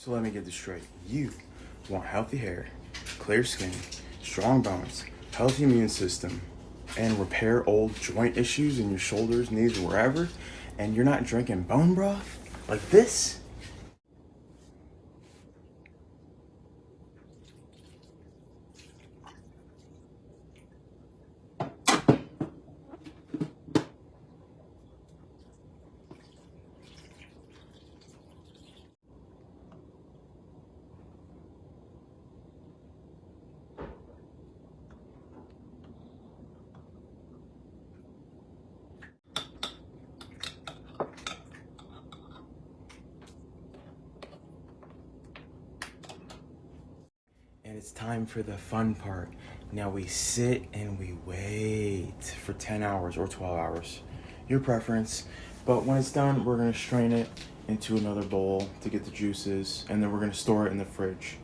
So let me get this straight. You want healthy hair, clear skin, strong bones, healthy immune system, and repair old joint issues in your shoulders, knees, or wherever, and you're not drinking bone broth like this? And it's time for the fun part. Now we sit and we wait for 10 hours or 12 hours, your preference. But when it's done, we're gonna strain it into another bowl to get the juices, and then we're gonna store it in the fridge.